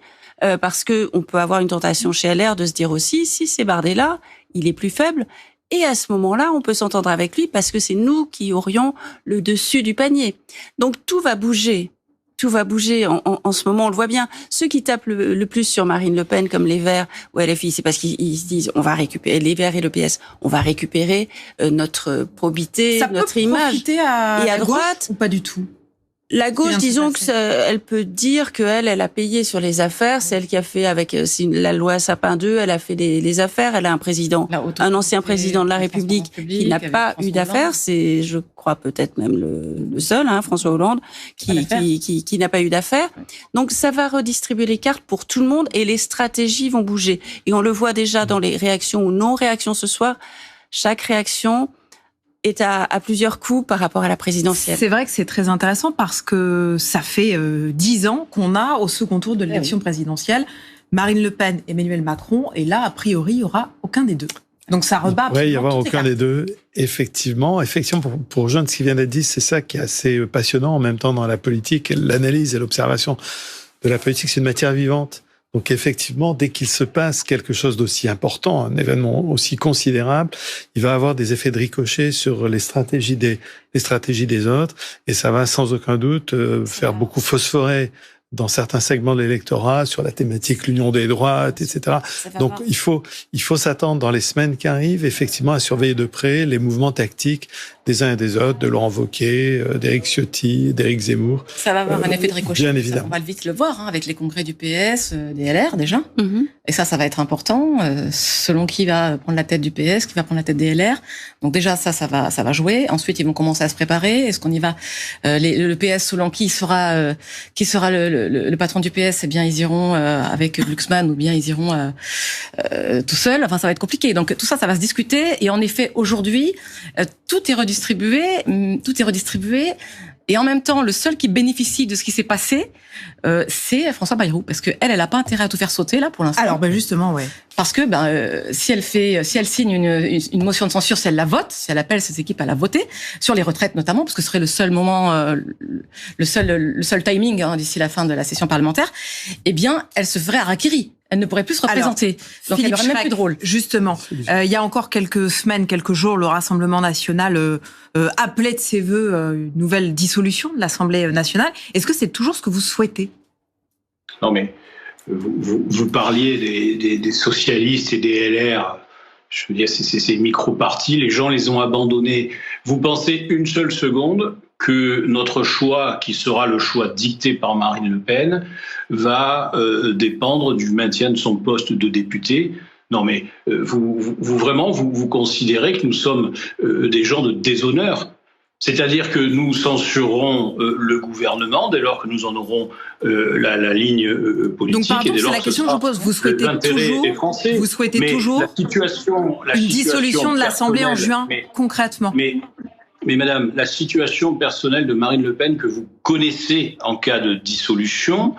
Parce que on peut avoir une tentation chez LR de se dire aussi, si c'est Bardella, il est plus faible, et à ce moment-là, on peut s'entendre avec lui parce que c'est nous qui aurions le dessus du panier. Donc tout va bouger. Tout va bouger en ce moment, on le voit bien. Ceux qui tapent le plus sur Marine Le Pen, comme les Verts ou LFI, c'est parce qu'ils se disent, on va récupérer, les Verts et le PS, on va récupérer notre probité, notre image. Ça peut profiter à droite ou pas du tout? La gauche, disons que elle peut dire qu'elle a payé sur les affaires. C'est elle qui a fait avec la loi Sapin 2, elle a fait les affaires. Elle a un ancien président de la République qui n'a pas eu d'affaires. C'est, je crois, peut-être même le seul, François Hollande, qui n'a pas eu d'affaires. Donc ça va redistribuer les cartes pour tout le monde et les stratégies vont bouger. Et on le voit déjà dans les réactions ou non-réactions ce soir. Chaque réaction est à plusieurs coups par rapport à la présidentielle. C'est vrai que c'est très intéressant parce que ça fait 10 ans qu'on a au second tour de l'élection présidentielle Marine Le Pen, Emmanuel Macron, et là, a priori, il n'y aura aucun des deux. Donc ça rebat. Oui, il n'y aura aucun des deux. Effectivement, pour rejoindre ce qui vient d'être dit, c'est ça qui est assez passionnant en même temps dans la politique, l'analyse et l'observation de la politique, c'est une matière vivante. Donc effectivement, dès qu'il se passe quelque chose d'aussi important, un événement aussi considérable, il va avoir des effets de ricochet sur les stratégies des autres, et ça va sans aucun doute faire beaucoup phosphorer dans certains segments de l'électorat sur la thématique l'union des droites, etc. Donc il faut s'attendre dans les semaines qui arrivent effectivement à surveiller de près les mouvements tactiques des uns et des autres, de Laurent Wauquiez, d'Éric Ciotti, d'Éric Zemmour. Ça va avoir un effet de ricochet. Bien évidemment. On va vite le voir avec les congrès du PS, des LR déjà. Mm-hmm. Et ça va être important. Selon qui va prendre la tête du PS, qui va prendre la tête des LR. Donc déjà ça va jouer. Ensuite ils vont commencer à se préparer. Est-ce qu'on y va le PS selon qui sera le patron du PS? Eh bien ils iront avec Glucksmann ou bien ils iront tout seuls. Enfin ça va être compliqué. Donc tout ça va se discuter. Et en effet aujourd'hui tout est redistribué Et en même temps, le seul qui bénéficie de ce qui s'est passé, c'est François Bayrou, parce que elle a pas intérêt à tout faire sauter là pour l'instant. Alors, justement, ouais. Parce que si elle signe une motion de censure, si elle la vote, si elle appelle ses équipes à la voter sur les retraites notamment, parce que ce serait le seul moment, le seul timing d'ici la fin de la session parlementaire, eh bien, elle se ferait harakiri. Elle ne pourrait plus se représenter. Donc elle aurait même plus de rôle. Justement, il y a encore quelques semaines, quelques jours, le Rassemblement national appelait de ses voeux une nouvelle dissolution de l'Assemblée nationale. Est-ce que c'est toujours ce que vous souhaitez ? Non, mais vous parliez des socialistes et des LR. Je veux dire, ces micro-partis, les gens les ont abandonnés. Vous pensez une seule seconde que notre choix, qui sera le choix dicté par Marine Le Pen, va dépendre du maintien de son poste de député? Non, mais vous considérez que nous sommes des gens de déshonneur? C'est-à-dire que nous censurerons le gouvernement dès lors que nous en aurons la ligne politique. Donc, pardon, c'est la question que je pose. Vous souhaitez toujours une dissolution de l'Assemblée en juin, concrètement? Mais madame, la situation personnelle de Marine Le Pen que vous connaissez en cas de dissolution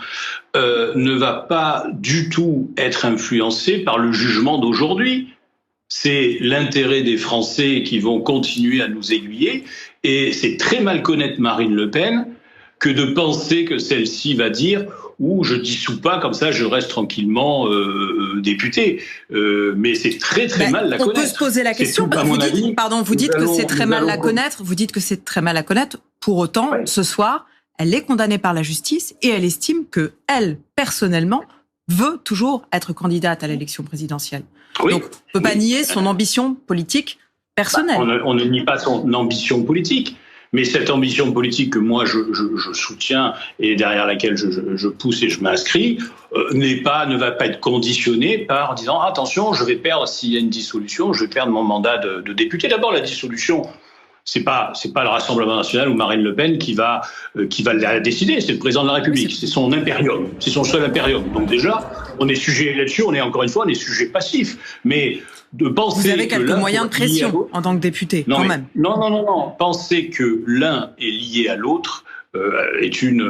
ne va pas du tout être influencée par le jugement d'aujourd'hui. C'est l'intérêt des Français qui vont continuer à nous aiguiller. Et c'est très mal connaître Marine Le Pen que de penser que celle-ci va dire « ou je dissous pas, comme ça je reste tranquillement député ». Mais c'est très mal la connaître. On peut se poser la question. Vous dites que c'est très mal la connaître. Vous dites que c'est très mal à connaître. Pour autant, ce soir, elle est condamnée par la justice et elle estime que elle, personnellement, veut toujours être candidate à l'élection présidentielle. Oui. Donc, on ne peut pas nier son ambition politique personnelle. On ne nie pas son ambition politique, mais cette ambition politique que moi je soutiens et derrière laquelle je pousse et je m'inscris ne va pas être conditionnée par disant attention, je vais perdre s'il y a une dissolution, je vais perdre mon mandat de député. D'abord, la dissolution, c'est pas le Rassemblement national ou Marine Le Pen qui va la décider, c'est le président de la République, c'est son impérium, c'est son seul impérium. Donc déjà, on est sujet là-dessus, on est sujet passif. Mais de penser vous avez quelques moyens de pression en tant que député, quand même. Non. Penser que l'un est lié à l'autre est une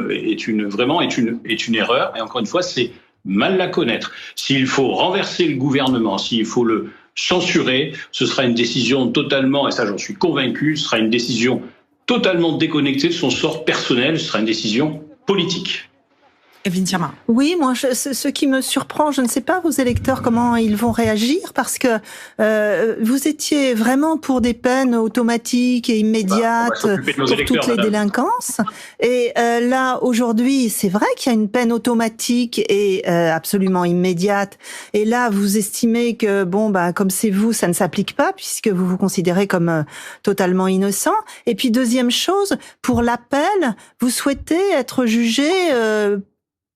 erreur. Et encore une fois, c'est mal la connaître. S'il faut renverser le gouvernement, s'il faut le censurer, ce sera une décision totalement, et ça j'en suis convaincu, ce sera une décision totalement déconnectée de son sort personnel, ce sera une décision politique. Evelyne Thiermat. Oui, moi, ce qui me surprend, je ne sais pas vos électeurs comment ils vont réagir, parce que vous étiez vraiment pour des peines automatiques et immédiates pour toutes les délinquances. Et là, aujourd'hui, c'est vrai qu'il y a une peine automatique et absolument immédiate. Et là, vous estimez que, comme c'est vous, ça ne s'applique pas, puisque vous vous considérez comme totalement innocent. Et puis, deuxième chose, pour l'appel, vous souhaitez être jugé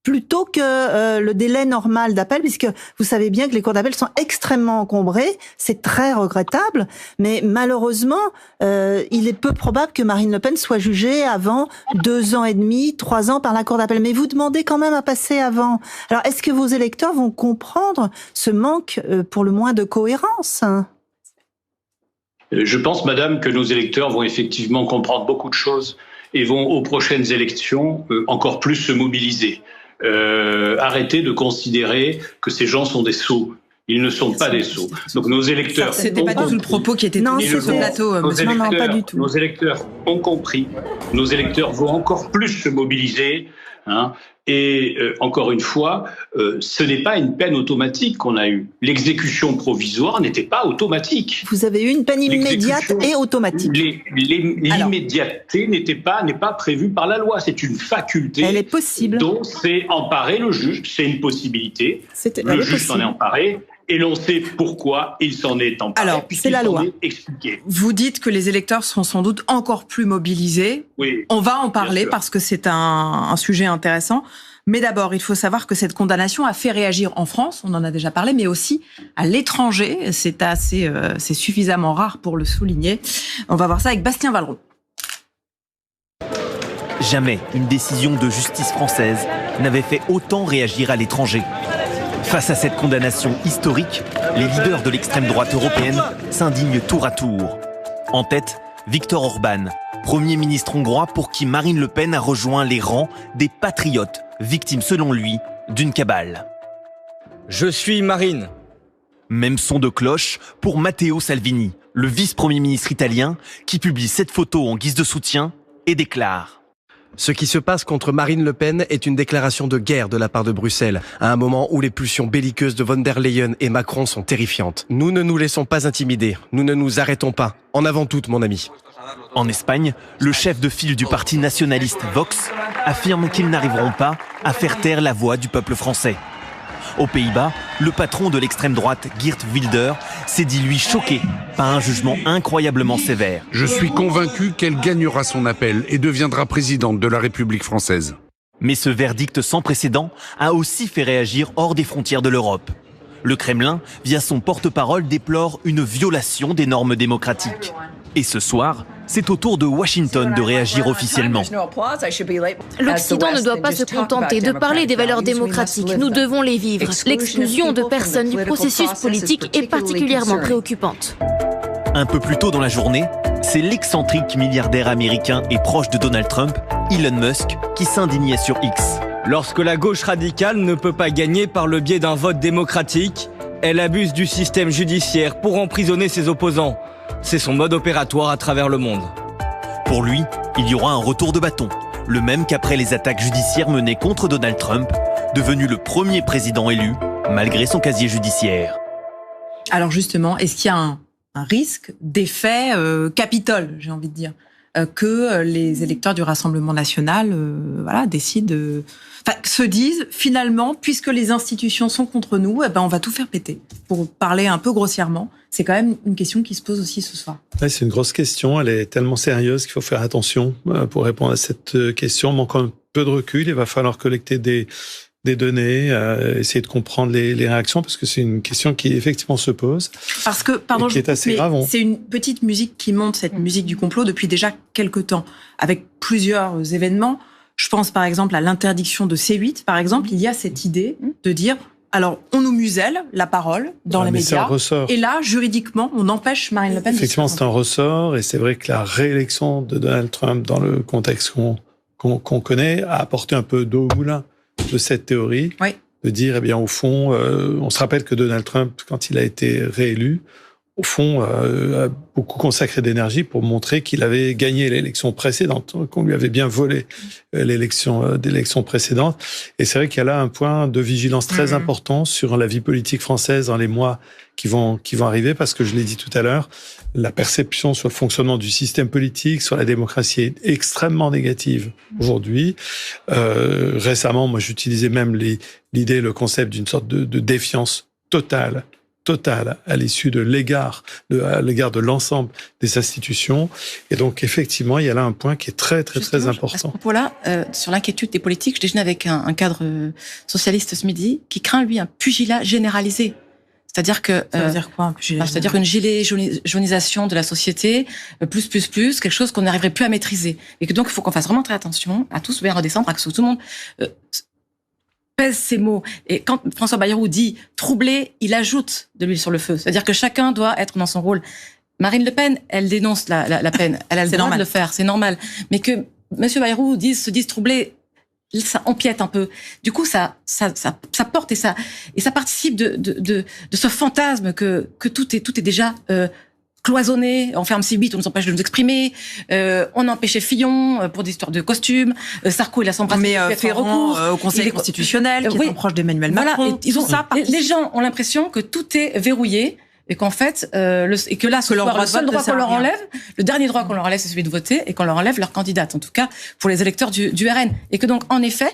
plutôt que le délai normal d'appel, puisque vous savez bien que les cours d'appel sont extrêmement encombrés, c'est très regrettable, mais malheureusement, il est peu probable que Marine Le Pen soit jugée avant 2 ans et demi, 3 ans par la cour d'appel. Mais vous demandez quand même à passer avant. Alors, est-ce que vos électeurs vont comprendre ce manque, pour le moins, de cohérence ? Je pense, madame, que nos électeurs vont effectivement comprendre beaucoup de choses et vont, aux prochaines élections, encore plus se mobiliser. Arrêtez de considérer que ces gens sont des sots. Ils ne sont pas des sots. Donc nos électeurs... C'était pas du tout le propos qui était tenu sur ce plateau. Non, pas du tout. Nos électeurs ont compris. Nos électeurs vont encore plus se mobiliser. Et encore une fois, ce n'est pas une peine automatique qu'on a eue. L'exécution provisoire n'était pas automatique. Vous avez eu une peine immédiate et automatique. L'immédiateté n'est pas prévue par la loi. C'est une faculté. Elle est possible. Dont s'est emparé le juge. C'est une possibilité. Le juge s'en est emparé. Et l'on sait pourquoi il s'en est emparé. Alors, c'est la loi. Vous dites que les électeurs seront sans doute encore plus mobilisés. Oui. On va en parler parce que c'est un sujet intéressant. Mais d'abord, il faut savoir que cette condamnation a fait réagir en France, on en a déjà parlé, mais aussi à l'étranger. C'est suffisamment rare pour le souligner. On va voir ça avec Bastien Valleroux. Jamais une décision de justice française n'avait fait autant réagir à l'étranger. Face à cette condamnation historique, les leaders de l'extrême droite européenne s'indignent tour à tour. En tête, Viktor Orban, Premier ministre hongrois pour qui Marine Le Pen a rejoint les rangs des patriotes, victimes selon lui d'une cabale. Je suis Marine. Même son de cloche pour Matteo Salvini, le vice-premier ministre italien, qui publie cette photo en guise de soutien et déclare: Ce qui se passe contre Marine Le Pen est une déclaration de guerre de la part de Bruxelles, à un moment où les pulsions belliqueuses de von der Leyen et Macron sont terrifiantes. Nous ne nous laissons pas intimider, nous ne nous arrêtons pas. En avant toutes, mon ami. En Espagne, le chef de file du parti nationaliste Vox affirme qu'ils n'arriveront pas à faire taire la voix du peuple français. Aux Pays-Bas, le patron de l'extrême droite, Geert Wilders, s'est dit lui choqué par un jugement incroyablement sévère. Je suis convaincu qu'elle gagnera son appel et deviendra présidente de la République française. Mais ce verdict sans précédent a aussi fait réagir hors des frontières de l'Europe. Le Kremlin, via son porte-parole, déplore une violation des normes démocratiques. Et ce soir, c'est au tour de Washington de réagir officiellement. L'Occident ne doit pas se contenter de parler des valeurs démocratiques. Nous devons les vivre. L'exclusion de personnes du processus politique est particulièrement préoccupante. Un peu plus tôt dans la journée, c'est l'excentrique milliardaire américain et proche de Donald Trump, Elon Musk, qui s'indignait sur X. Lorsque la gauche radicale ne peut pas gagner par le biais d'un vote démocratique, elle abuse du système judiciaire pour emprisonner ses opposants. C'est son mode opératoire à travers le monde. Pour lui, il y aura un retour de bâton, le même qu'après les attaques judiciaires menées contre Donald Trump, devenu le premier président élu, malgré son casier judiciaire. Alors justement, est-ce qu'il y a un risque d'effet Capitole, j'ai envie de dire, que les électeurs du Rassemblement national décident, se disent finalement, puisque les institutions sont contre nous, on va tout faire péter. Pour parler un peu grossièrement, c'est quand même une question qui se pose aussi ce soir. Ouais, c'est une grosse question, elle est tellement sérieuse qu'il faut faire attention pour répondre à cette question. Manquant un peu de recul, il va falloir collecter des données, essayer de comprendre les réactions, parce que c'est une question qui effectivement se pose. Parce que, pardon, qui est assez grave. C'est une petite musique qui monte, cette musique du complot, depuis déjà quelques temps, avec plusieurs événements. Je pense par exemple à l'interdiction de C8, par exemple, il y a cette idée de dire, alors on nous muselle la parole dans les médias, et là, juridiquement, on empêche Marine Le Pen. Effectivement, c'est un ressort, et c'est vrai que la réélection de Donald Trump, dans le contexte qu'on connaît, a apporté un peu d'eau au moulin de cette théorie, oui. De dire, eh bien, au fond, on se rappelle que Donald Trump, quand il a été réélu, au fond, a beaucoup consacré d'énergie pour montrer qu'il avait gagné l'élection précédente, qu'on lui avait bien volé d'élection précédente. Et c'est vrai qu'il y a là un point de vigilance très important sur la vie politique française dans les mois qui vont arriver, parce que je l'ai dit tout à l'heure, la perception sur le fonctionnement du système politique, sur la démocratie est extrêmement négative aujourd'hui. Récemment, moi, j'utilisais même l'idée, le concept d'une sorte de défiance totale à l'issue de l'égard de l'ensemble des institutions. Et donc, effectivement, il y a là un point qui est très important. À ce propos-là, sur l'inquiétude des politiques, je déjeunais avec un cadre socialiste ce midi qui craint, lui, un pugilat généralisé. C'est-à-dire que ça veut dire quoi, un pugilat c'est-à-dire une jaunisation de la société, plus, quelque chose qu'on n'arriverait plus à maîtriser. Et que donc, il faut qu'on fasse vraiment très attention à tous bien redescendre, à ce que tout le monde pèse ses mots. Et quand François Bayrou dit troublé, il ajoute de l'huile sur le feu. C'est-à-dire que chacun doit être dans son rôle. Marine Le Pen, elle dénonce la peine. Elle a le droit de le faire, c'est normal. Mais que Monsieur Bayrou se dise troublé, ça empiète un peu. Du coup, ça porte et ça participe de ce fantasme que tout est déjà cloisonné, on ferme C8, on nous empêche de nous exprimer, on a empêché Fillon pour des histoires de costumes, Sarko, il a s'embrassé, mais fait recours au Conseil constitutionnel, qui est proche d'Emmanuel Macron. Voilà, les gens ont l'impression que tout est verrouillé, et qu'en fait, et que là, le seul droit qu'on leur enlève, le dernier droit qu'on leur enlève, c'est celui de voter, et qu'on leur enlève leur candidate, en tout cas pour les électeurs du RN. Et que donc, en effet,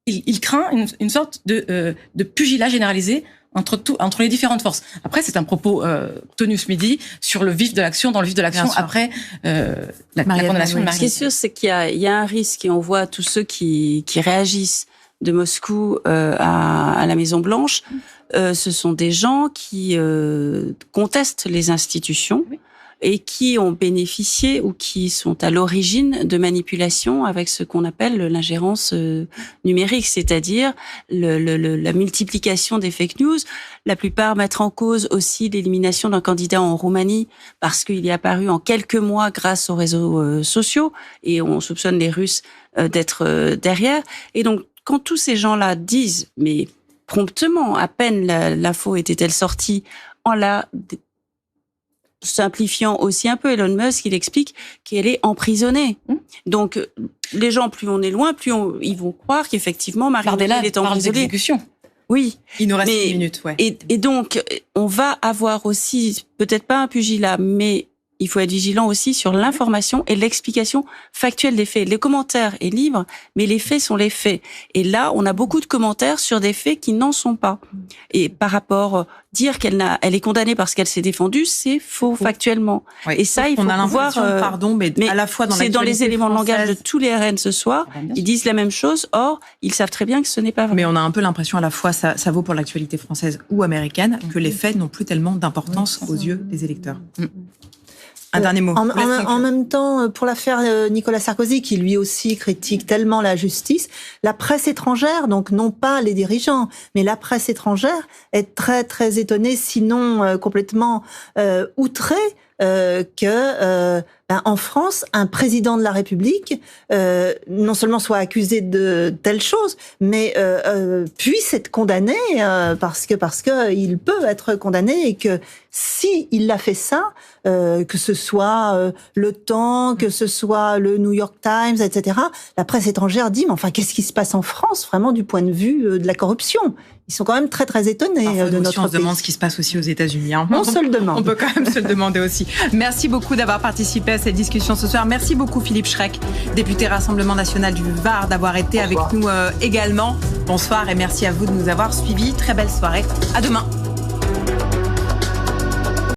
il craint une sorte de pugilat généralisé entre les différentes forces. Après, c'est un propos tenu ce midi sur le vif de l'action, dans le vif de l'action, après la condamnation de Marine. Ce qui est sûr, c'est qu'il y a un risque, et on voit tous ceux qui réagissent de Moscou à la Maison-Blanche. Ce sont des gens qui contestent les institutions. et qui ont bénéficié ou qui sont à l'origine de manipulations avec ce qu'on appelle l'ingérence numérique, c'est-à-dire la multiplication des fake news. La plupart mettent en cause aussi l'élimination d'un candidat en Roumanie parce qu'il est apparu en quelques mois grâce aux réseaux sociaux et on soupçonne les Russes d'être derrière. Et donc, quand tous ces gens-là disent, mais promptement, à peine l'info était-elle sortie, en la simplifiant aussi un peu, Elon Musk, il explique qu'elle est emprisonnée. Donc, les gens, plus on est loin, ils vont croire qu'effectivement, Marine Le Pen est emprisonnée. Oui. Il nous reste 1 minute, ouais. Et donc, on va avoir aussi, peut-être pas un pugilat, mais il faut être vigilant aussi sur l'information et l'explication factuelle des faits. Les commentaires est libre, mais les faits sont les faits. Et là, on a beaucoup de commentaires sur des faits qui n'en sont pas. Et par rapport, dire elle est condamnée parce qu'elle s'est défendue, c'est faux factuellement. Oui. Et ça, il faut pouvoir... mais à la fois c'est dans les éléments de langage de tous les RN ce soir. Ils disent la même chose. Or, ils savent très bien que ce n'est pas vrai. Mais on a un peu l'impression à la fois, ça vaut pour l'actualité française ou américaine, que les faits n'ont plus tellement d'importance aux yeux des électeurs. Un dernier mot. En même temps, pour l'affaire Nicolas Sarkozy, qui lui aussi critique tellement la justice, la presse étrangère, donc non pas les dirigeants, mais la presse étrangère est très très étonnée, sinon complètement outrée que en France, un président de la République non seulement soit accusé de telle chose, mais puisse être condamné parce que il peut être condamné et que si il a fait ça, que ce soit Le Temps, que ce soit le New York Times, etc., la presse étrangère dit mais enfin qu'est-ce qui se passe en France vraiment du point de vue de la corruption? Ils sont quand même très très étonnés de notre pays. On se demande ce qui se passe aussi aux États-Unis. On se le demande. On peut quand même se le demander aussi. Merci beaucoup d'avoir participé à cette discussion ce soir. Merci beaucoup Philippe Schreck, député Rassemblement National du Var, d'avoir été avec nous également. Bonsoir et merci à vous de nous avoir suivis. Très belle soirée. À demain.